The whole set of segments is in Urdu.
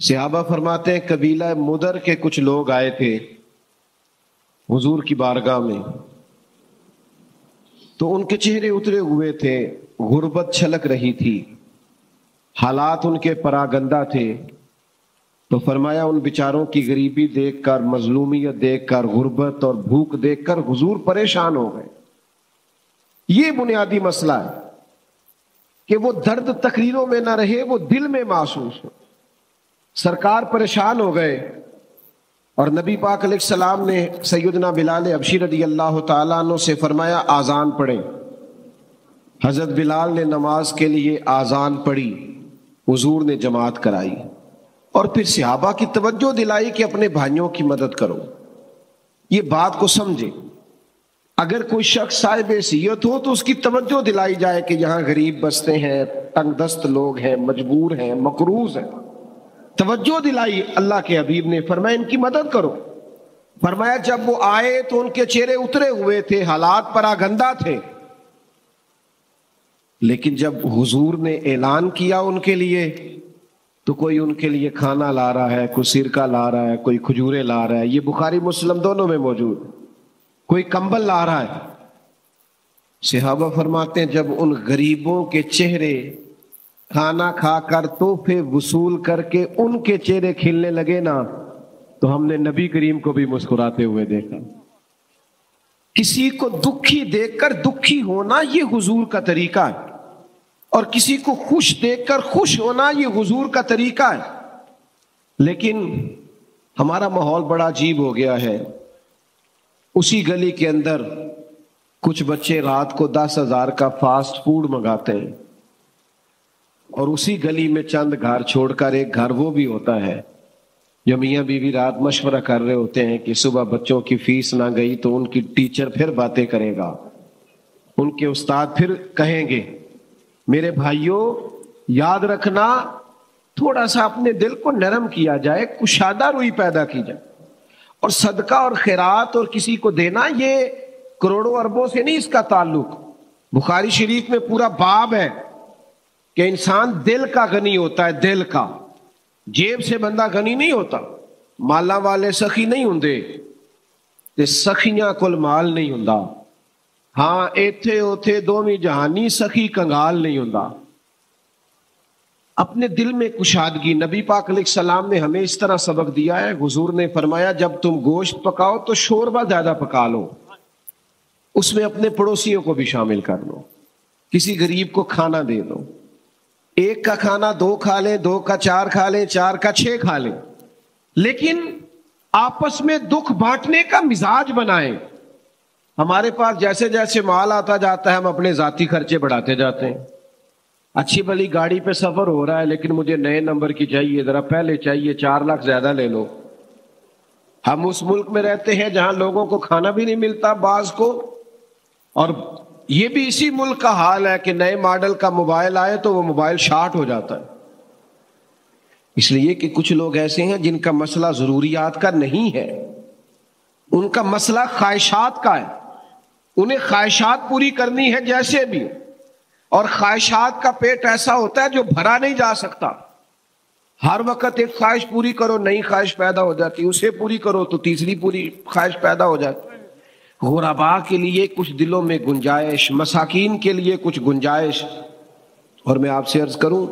صحابہ فرماتے ہیں قبیلہ مدر کے کچھ لوگ آئے تھے حضور کی بارگاہ میں، تو ان کے چہرے اترے ہوئے تھے، غربت چھلک رہی تھی، حالات ان کے پراگندہ تھے۔ تو فرمایا ان بیچاروں کی غریبی دیکھ کر، مظلومیت دیکھ کر، غربت اور بھوک دیکھ کر حضور پریشان ہو گئے۔ یہ بنیادی مسئلہ ہے کہ وہ درد تقریروں میں نہ رہے، وہ دل میں محسوس ہو۔ سرکار پریشان ہو گئے اور نبی پاک علیہ السلام نے سیدنا بلال حبشی رضی اللہ تعالیٰ عنہ سے فرمایا آذان پڑھیں۔ حضرت بلال نے نماز کے لیے آذان پڑھی، حضور نے جماعت کرائی اور پھر صحابہ کی توجہ دلائی کہ اپنے بھائیوں کی مدد کرو۔ یہ بات کو سمجھے، اگر کوئی شخص صاحب حیثیت ہو تو اس کی توجہ دلائی جائے کہ یہاں غریب بستے ہیں، تنگ دست لوگ ہیں، مجبور ہیں، مقروض ہیں، توجہ دلائی۔ اللہ کے حبیب نے فرمایا ان کی مدد کرو۔ فرمایا جب وہ آئے تو ان کے چہرے اترے ہوئے تھے، حالات پراگندہ تھے، لیکن جب حضور نے اعلان کیا ان کے لیے تو کوئی ان کے لیے کھانا لا رہا ہے، کوئی سرکہ لا رہا ہے، کوئی کھجورے لا رہا ہے، یہ بخاری مسلم دونوں میں موجود، کوئی کمبل لا رہا ہے۔ صحابہ فرماتے ہیں جب ان غریبوں کے چہرے کھانا کھا کر تحفے وصول کر کے ان کے چہرے کھلنے لگے نا، تو ہم نے نبی کریم کو بھی مسکراتے ہوئے دیکھا۔ کسی کو دکھی دیکھ کر دکھی ہونا یہ حضور کا طریقہ ہے، اور کسی کو خوش دیکھ کر خوش ہونا یہ حضور کا طریقہ ہے۔ لیکن ہمارا ماحول بڑا عجیب ہو گیا ہے۔ اسی گلی کے اندر کچھ بچے رات کو 10,000 کا فاسٹ فوڈ منگاتے ہیں، اور اسی گلی میں چند گھر چھوڑ کر ایک گھر وہ بھی ہوتا ہے جو میاں بیوی رات مشورہ کر رہے ہوتے ہیں کہ صبح بچوں کی فیس نہ گئی تو ان کی ٹیچر پھر باتیں کرے گا، ان کے استاد پھر کہیں گے۔ میرے بھائیوں یاد رکھنا، تھوڑا سا اپنے دل کو نرم کیا جائے، کشادہ روئی پیدا کی جائے، اور صدقہ اور خیرات اور کسی کو دینا یہ کروڑوں اربوں سے نہیں اس کا تعلق۔ بخاری شریف میں پورا باب ہے کہ انسان دل کا غنی ہوتا ہے، دل کا، جیب سے بندہ غنی نہیں ہوتا۔ مالا والے سخی نہیں ہوندے تے سخیاں کول مال نہیں ہوندا، ہاں ایتھے اوتھے دوویں جہانی سخی کنگال نہیں ہوندا۔ اپنے دل میں کشادگی، نبی پاک علیہ السلام نے ہمیں اس طرح سبق دیا ہے۔ حضور نے فرمایا جب تم گوشت پکاؤ تو شوربہ زیادہ پکا لو، اس میں اپنے پڑوسیوں کو بھی شامل کر لو، کسی غریب کو کھانا دے دو، ایک کا کھانا 2 کھا لیں، 2 کا 4 کھا لیں، 4 کا 6 کھا لیں، لیکن آپس میں دکھ بانٹنے کا مزاج بنائیں۔ ہمارے پاس جیسے جیسے مال آتا جاتا ہے ہم اپنے ذاتی خرچے بڑھاتے جاتے ہیں۔ اچھی بھلی گاڑی پہ سفر ہو رہا ہے لیکن مجھے نئے نمبر کی چاہیے، ذرا پہلے چاہیے، 4 لاکھ زیادہ لے لو۔ ہم اس ملک میں رہتے ہیں جہاں لوگوں کو کھانا بھی نہیں ملتا بعض کو، اور یہ بھی اسی ملک کا حال ہے کہ نئے ماڈل کا موبائل آئے تو وہ موبائل شارٹ ہو جاتا ہے، اس لیے کہ کچھ لوگ ایسے ہیں جن کا مسئلہ ضروریات کا نہیں ہے، ان کا مسئلہ خواہشات کا ہے، انہیں خواہشات پوری کرنی ہے جیسے بھی، اور خواہشات کا پیٹ ایسا ہوتا ہے جو بھرا نہیں جا سکتا۔ ہر وقت ایک خواہش پوری کرو نئی خواہش پیدا ہو جاتی، اسے پوری کرو تو تیسری پوری خواہش پیدا ہو جاتی۔ غرباء کے لیے کچھ دلوں میں گنجائش، مساکین کے لیے کچھ گنجائش۔ اور میں آپ سے عرض کروں،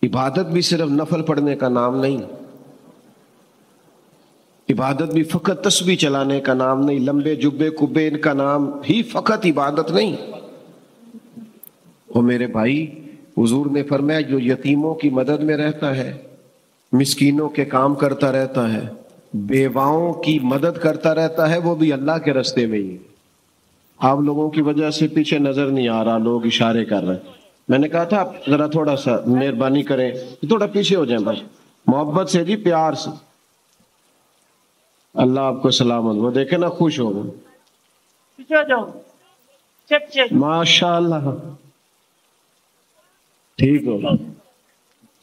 عبادت بھی صرف نفل پڑھنے کا نام نہیں، عبادت بھی فقط تسبیح چلانے کا نام نہیں، لمبے جبے کبے ان کا نام ہی فقط عبادت نہیں۔ اور میرے بھائی، حضور نے فرمایا جو یتیموں کی مدد میں رہتا ہے، مسکینوں کے کام کرتا رہتا ہے، بیواؤں کی مدد کرتا رہتا ہے، وہ بھی اللہ کے راستے میں ہی۔ آپ لوگوں کی وجہ سے پیچھے نظر نہیں آ رہا، لوگ اشارے کر رہے ہیں۔ میں نے کہا تھا آپ ذرا تھوڑا سا مہربانی کریں، تھوڑا پیچھے ہو جائیں، بس محبت سے جی، پیار سے۔ اللہ آپ کو سلامت، وہ دیکھیں نا خوش ہو گئے، پیچھے ہو جاؤ، چیک ماشاء اللہ، ٹھیک ہوگا،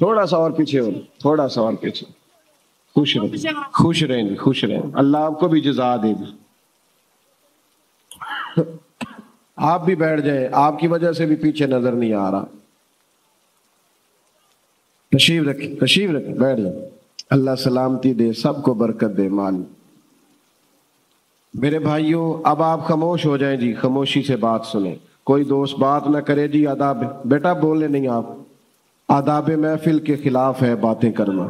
تھوڑا سا اور پیچھے ہو، تھوڑا سا اور پیچھے، خوش رہیں، خوش رہیں جی، خوش رہیں، اللہ آپ کو بھی جزا دے گی۔ آپ بھی بیٹھ جائیں، آپ کی وجہ سے بھی پیچھے نظر نہیں آ رہا۔ تشریف رکھیں بیٹھ جائیں. اللہ سلامتی دے، سب کو برکت دے مال. میرے بھائیوں اب آپ خاموش ہو جائیں جی، خاموشی سے بات سنیں. کوئی دوست بات نہ کرے جی. آداب بیٹا بولے نہیں، آپ آداب محفل کے خلاف ہے باتیں کرنا.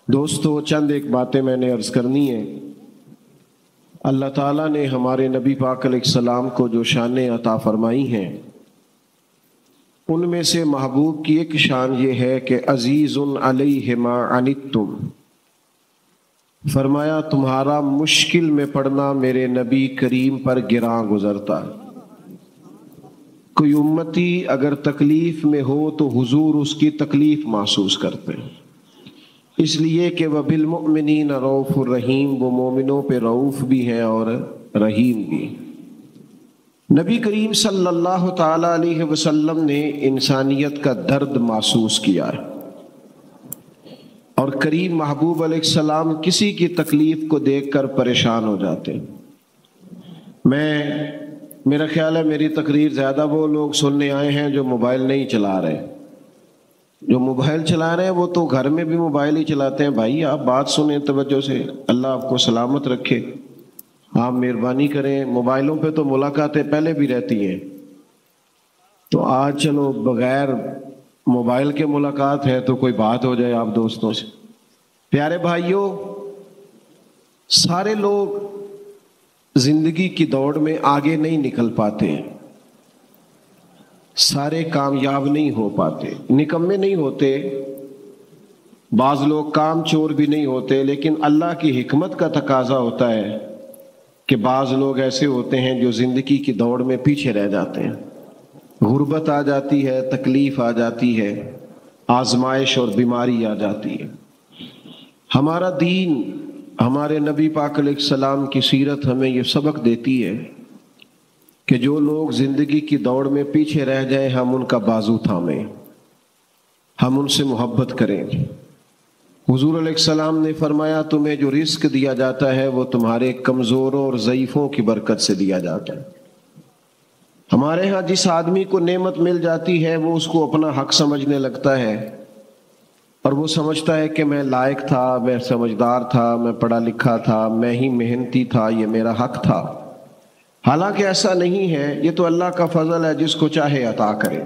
دوستو چند ایک باتیں میں نے عرض کرنی ہے. اللہ تعالیٰ نے ہمارے نبی پاک علیہ السلام کو جو شانیں عطا فرمائی ہیں، ان میں سے محبوب کی ایک شان یہ ہے کہ عزیز علیہ ما عنتم. فرمایا تمہارا مشکل میں پڑنا میرے نبی کریم پر گراں گزرتا ہے. کوئی امتی اگر تکلیف میں ہو تو حضور اس کی تکلیف محسوس کرتے ہیں، اس لیے کہ وہ بالمؤمنین رؤوف الرحیم، وہ مومنوں پہ رؤوف بھی ہیں اور رحیم بھی. نبی کریم صلی اللہ تعالی علیہ وسلم نے انسانیت کا درد محسوس کیا ہے، اور کریم محبوب علیہ السلام کسی کی تکلیف کو دیکھ کر پریشان ہو جاتے ہیں. میرا خیال ہے میری تقریر زیادہ وہ لوگ سننے آئے ہیں جو موبائل نہیں چلا رہے. جو موبائل چلا رہے ہیں وہ تو گھر میں بھی موبائل ہی چلاتے ہیں. بھائی آپ بات سنیں توجہ سے، اللہ آپ کو سلامت رکھے. آپ مہربانی کریں، موبائلوں پہ تو ملاقاتیں پہلے بھی رہتی ہیں، تو آج چلو بغیر موبائل کے ملاقات ہے تو کوئی بات ہو جائے آپ دوستوں سے. پیارے بھائیوں، سارے لوگ زندگی کی دوڑ میں آگے نہیں نکل پاتے ہیں، سارے کامیاب نہیں ہو پاتے، نکمے نہیں ہوتے، بعض لوگ کام چور بھی نہیں ہوتے. لیکن اللہ کی حکمت کا تقاضا ہوتا ہے کہ بعض لوگ ایسے ہوتے ہیں جو زندگی کی دوڑ میں پیچھے رہ جاتے ہیں. غربت آ جاتی ہے، تکلیف آ جاتی ہے، آزمائش اور بیماری آ جاتی ہے. ہمارا دین، ہمارے نبی پاک علیہ السلام کی سیرت ہمیں یہ سبق دیتی ہے کہ جو لوگ زندگی کی دوڑ میں پیچھے رہ جائیں ہم ان کا بازو تھامیں، ہم ان سے محبت کریں. حضور علیہ السلام نے فرمایا تمہیں جو رزق دیا جاتا ہے وہ تمہارے کمزوروں اور ضعیفوں کی برکت سے دیا جاتا ہے. ہمارے ہاں جس آدمی کو نعمت مل جاتی ہے وہ اس کو اپنا حق سمجھنے لگتا ہے، اور وہ سمجھتا ہے کہ میں لائق تھا، میں سمجھدار تھا، میں پڑھا لکھا تھا، میں ہی محنتی تھا، یہ میرا حق تھا. حالانکہ ایسا نہیں ہے، یہ تو اللہ کا فضل ہے، جس کو چاہے عطا کرے.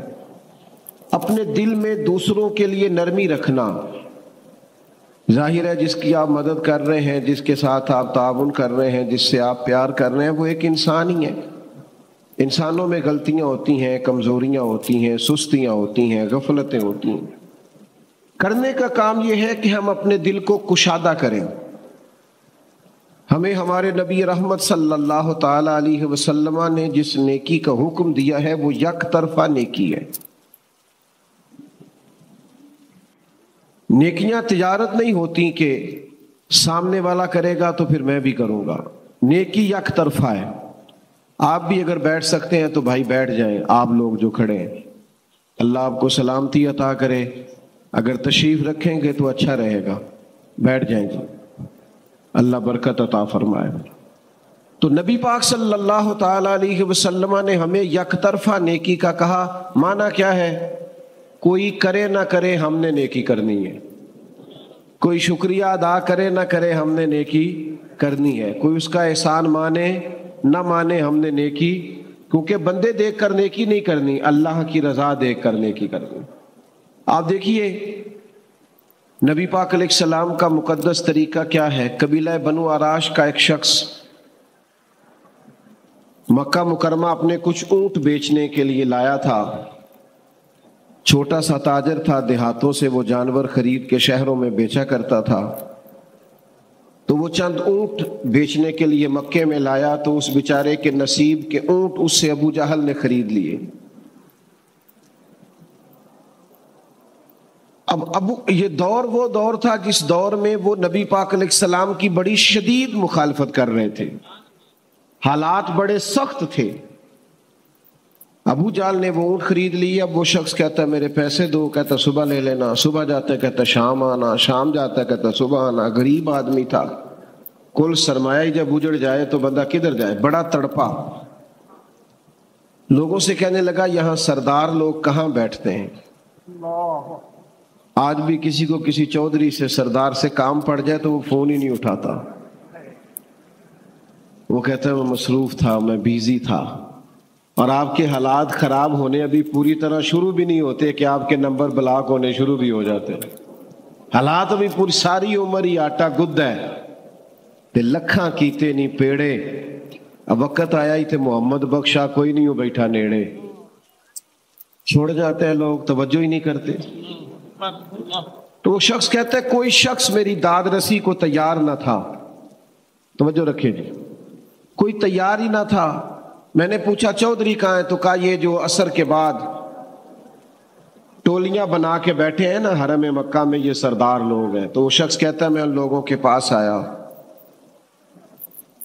اپنے دل میں دوسروں کے لیے نرمی رکھنا، ظاہر ہے جس کی آپ مدد کر رہے ہیں، جس کے ساتھ آپ تعاون کر رہے ہیں، جس سے آپ پیار کر رہے ہیں، وہ ایک انسان ہی ہے. انسانوں میں غلطیاں ہوتی ہیں، کمزوریاں ہوتی ہیں، سستیاں ہوتی ہیں، غفلتیں ہوتی ہیں. کرنے کا کام یہ ہے کہ ہم اپنے دل کو کشادہ کریں. ہمیں ہمارے نبی رحمت صلی اللہ تعالی علیہ وسلم نے جس نیکی کا حکم دیا ہے وہ یک طرفہ نیکی ہے. نیکیاں تجارت نہیں ہوتی کہ سامنے والا کرے گا تو پھر میں بھی کروں گا. نیکی یک طرفہ ہے. آپ بھی اگر بیٹھ سکتے ہیں تو بھائی بیٹھ جائیں، آپ لوگ جو کھڑے ہیں. اللہ آپ کو سلامتی عطا کرے. اگر تشریف رکھیں گے تو اچھا رہے گا، بیٹھ جائیں جی، اللہ برکت عطا فرمائے. تو نبی پاک صلی اللہ تعالی علیہ وسلم نے ہمیں یک طرفہ نیکی کا کہا. معنی کیا ہے؟ کوئی کرے نہ کرے ہم نے نیکی کرنی ہے، کوئی شکریہ ادا کرے نہ کرے ہم نے نیکی کرنی ہے، کوئی اس کا احسان مانے نہ مانے ہم نے نیکی، کیونکہ بندے دیکھ کر نیکی نہیں کرنی، اللہ کی رضا دیکھ کر نیکی کرنی. آپ دیکھیے نبی پاک علیہ السلام کا مقدس طریقہ کیا ہے. قبیلہ بنو آراش کا ایک شخص مکہ مکرمہ اپنے کچھ اونٹ بیچنے کے لیے لایا تھا. چھوٹا سا تاجر تھا، دیہاتوں سے وہ جانور خرید کے شہروں میں بیچا کرتا تھا. تو وہ چند اونٹ بیچنے کے لیے مکے میں لایا تو اس بیچارے کے نصیب کے اونٹ اس سے ابو جہل نے خرید لیے. اب یہ دور وہ دور تھا جس دور میں وہ نبی پاک علیہ السلام کی بڑی شدید مخالفت کر رہے تھے، حالات بڑے سخت تھے. ابو جہل نے وہ اونٹ خرید لی. اب وہ شخص کہتا ہے میرے پیسے دو، کہتا صبح لے لینا، صبح جاتا ہے کہتا شام آنا، شام جاتا ہے کہتا صبح آنا. غریب آدمی تھا، کل سرمایہ ہی جب اجڑ جائے تو بندہ کدھر جائے. بڑا تڑپا، لوگوں سے کہنے لگا یہاں سردار لوگ کہاں بیٹھتے ہیں. آج بھی کسی کو کسی چودھری سے سردار سے کام پڑ جائے تو وہ فون ہی نہیں اٹھاتا، وہ کہتا ہے میں مصروف تھا، میں بیزی تھا۔ اور آپ کے حالات خراب ہونے ابھی پوری طرح شروع بھی نہیں ہوتے کہ آپ کے نمبر بلاک ہونے شروع بھی ہو جاتے، حالات ابھی پوری ساری عمر ہی آٹا گد ہے تے لکھاں کیتے نہیں پیڑے، اب وقت آیا ہی تے محمد بخشا کوئی نہیں ہو بیٹھا نیڑے، چھوڑ جاتے ہیں لوگ، توجہ ہی نہیں کرتے۔ تو وہ شخص کہتا ہے کوئی شخص میری داد رسی کو تیار نہ تھا، توجہ رکھے جی، کوئی تیار ہی نہ تھا۔ میں نے پوچھا چودھری کہاں ہے؟ تو کہا یہ جو عصر کے بعد ٹولیاں بنا کے بیٹھے ہیں نا حرم مکہ میں، یہ سردار لوگ ہیں۔ تو وہ شخص کہتا ہے میں ان لوگوں کے پاس آیا،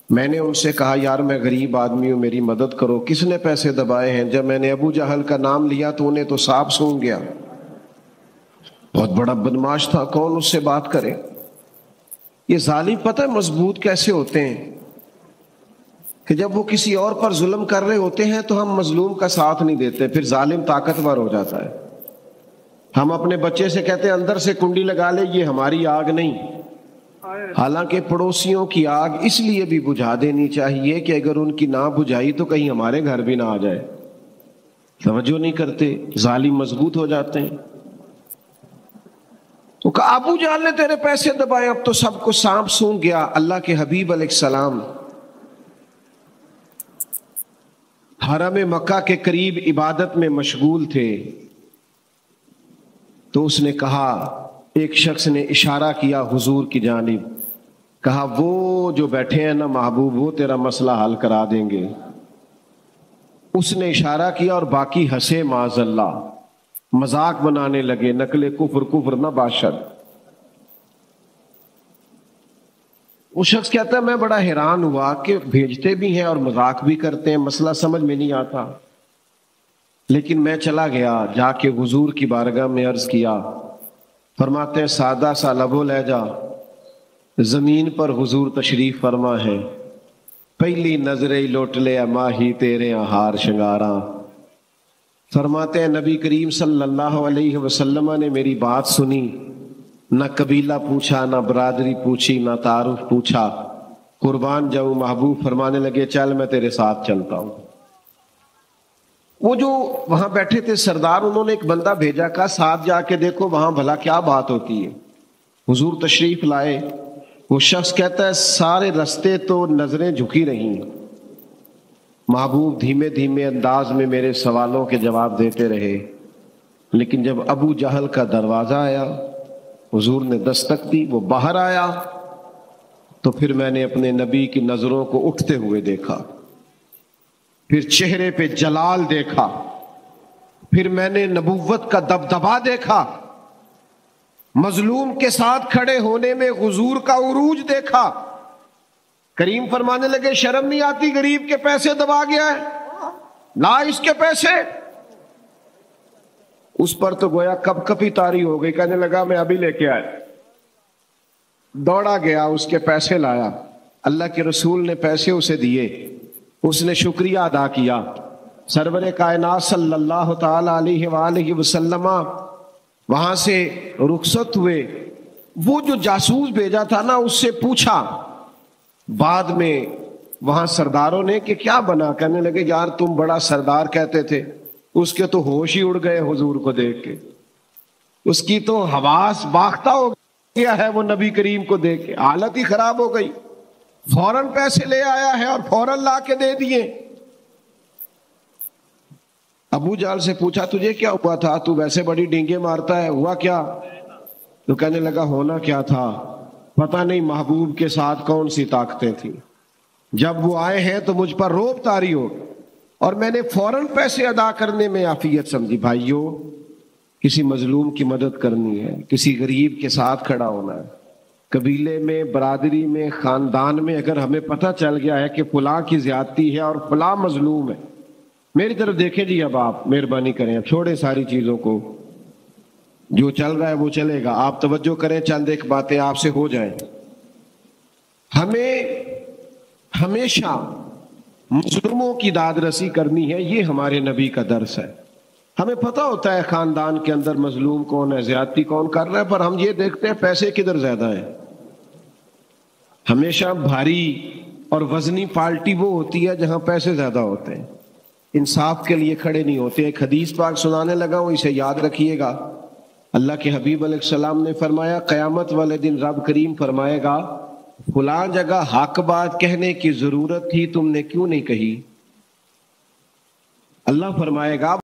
میں نے ان سے کہا یار میں غریب آدمی ہوں، میری مدد کرو۔ کس نے پیسے دبائے ہیں؟ جب میں نے ابو جہل کا نام لیا تو انہیں تو سانپ سونگ گیا، بہت بڑا بدماش تھا، کون اس سے بات کرے؟ یہ ظالم پتہ ہے مضبوط کیسے ہوتے ہیں کہ جب وہ کسی اور پر ظلم کر رہے ہوتے ہیں تو ہم مظلوم کا ساتھ نہیں دیتے، پھر ظالم طاقتور ہو جاتا ہے۔ ہم اپنے بچے سے کہتے ہیں اندر سے کنڈی لگا لے، یہ ہماری آگ نہیں، حالانکہ پڑوسیوں کی آگ اس لیے بھی بجھا دینی چاہیے کہ اگر ان کی نہ بجھائی تو کہیں ہمارے گھر بھی نہ آ جائے۔ توجہ نہیں کرتے، ظالم مضبوط ہو جاتے ہیں۔ تو کہا ابو جہل نے تیرے پیسے دبائے، اب تو سب کو سانپ سونگ گیا۔ اللہ کے حبیب علیہ السلام حرم مکہ کے قریب عبادت میں مشغول تھے، تو اس نے کہا، ایک شخص نے اشارہ کیا حضور کی جانب، کہا وہ جو بیٹھے ہیں نا محبوب، وہ تیرا مسئلہ حل کرا دیں گے۔ اس نے اشارہ کیا اور باقی ہنسے، معاذ اللہ، مذاق بنانے لگے، نقل کفر نہ باشد۔ وہ شخص کہتا ہے میں بڑا حیران ہوا کہ بھیجتے بھی ہیں اور مذاق بھی کرتے ہیں، مسئلہ سمجھ میں نہیں آتا۔ لیکن میں چلا گیا، جا کے حضور کی بارگاہ میں عرض کیا۔ فرماتے ہیں سادہ سا لب و لہجہ، زمین پر حضور تشریف فرما ہے، پہلی نظریں لوٹ لے ماہی تیرے ہار شنگاراں۔ فرماتے ہیں نبی کریم صلی اللہ علیہ وسلم نے میری بات سنی، نہ قبیلہ پوچھا، نہ برادری پوچھی، نہ تعارف پوچھا، قربان جاؤں محبوب فرمانے لگے چل میں تیرے ساتھ چلتا ہوں۔ وہ جو وہاں بیٹھے تھے سردار، انہوں نے ایک بندہ بھیجا، کہا ساتھ جا کے دیکھو وہاں بھلا کیا بات ہوتی ہے۔ حضور تشریف لائے، وہ شخص کہتا ہے سارے رستے تو نظریں جھکی رہی ہیں، محبوب دھیمے دھیمے انداز میں میرے سوالوں کے جواب دیتے رہے، لیکن جب ابو جہل کا دروازہ آیا، حضور نے دستک دی، وہ باہر آیا، تو پھر میں نے اپنے نبی کی نظروں کو اٹھتے ہوئے دیکھا، پھر چہرے پہ جلال دیکھا، پھر میں نے نبوت کا دبدبا دیکھا، مظلوم کے ساتھ کھڑے ہونے میں حضور کا عروج دیکھا۔ کریم فرمانے لگے شرم نہیں آتی، غریب کے پیسے دبا گیا ہے، لا اس کے پیسے۔ اس پر تو گویا کپ کپی طاری ہو گئی، کہنے لگا میں ابھی لے کے آیا، دوڑا گیا، اس کے پیسے لایا، اللہ کے رسول نے پیسے اسے دیے، اس نے شکریہ ادا کیا۔ سرور کائنات صلی اللہ تعالی علیہ وآلہ وسلم وہاں سے رخصت ہوئے۔ وہ جو جاسوس بھیجا تھا نا، اس سے پوچھا بعد میں وہاں سرداروں نے کہ کیا بنا، کہنے لگے یار تم بڑا سردار کہتے تھے، اس کے تو ہوش ہی اڑ گئے حضور کو دیکھ کے، اس کی تو حواس باختہ ہو گیا ہے وہ نبی کریم کو دیکھ کے، حالت ہی خراب ہو گئی، فوراً پیسے لے آیا ہے اور فوراً لا کے دے دیے۔ ابو جہل سے پوچھا تجھے کیا ہوا تھا، تو ویسے بڑی ڈینگے مارتا ہے، ہوا کیا؟ تو کہنے لگا ہونا کیا تھا، پتہ نہیں محبوب کے ساتھ کون سی طاقتیں تھیں، جب وہ آئے ہیں تو مجھ پر روب طاری ہو، اور میں نے فوراً پیسے ادا کرنے میں عافیت سمجھی۔ بھائیو، کسی مظلوم کی مدد کرنی ہے، کسی غریب کے ساتھ کھڑا ہونا ہے، قبیلے میں، برادری میں، خاندان میں اگر ہمیں پتہ چل گیا ہے کہ فلاں کی زیادتی ہے اور فلاں مظلوم ہے، میری طرف دیکھیں جی، اب آپ مہربانی کریں، اب چھوڑیں ساری چیزوں کو، جو چل رہا ہے وہ چلے گا، آپ توجہ کریں، چند ایک باتیں آپ سے ہو جائیں۔ ہمیں ہمیشہ مظلوموں کی داد رسی کرنی ہے، یہ ہمارے نبی کا درس ہے۔ ہمیں پتہ ہوتا ہے خاندان کے اندر مظلوم کون ہے، زیادتی کون کر رہا ہے، پر ہم یہ دیکھتے ہیں پیسے کدھر زیادہ ہیں۔ ہمیشہ بھاری اور وزنی پارٹی وہ ہوتی ہے جہاں پیسے زیادہ ہوتے ہیں، انصاف کے لیے کھڑے نہیں ہوتے۔ ایک حدیث پاک سنانے لگا ہوں، اسے یاد رکھیے گا۔ اللہ کے حبیب علیہ السلام نے فرمایا قیامت والے دن رب کریم فرمائے گا فلاں جگہ حق بات کہنے کی ضرورت تھی، تم نے کیوں نہیں کہی؟ اللہ فرمائے گا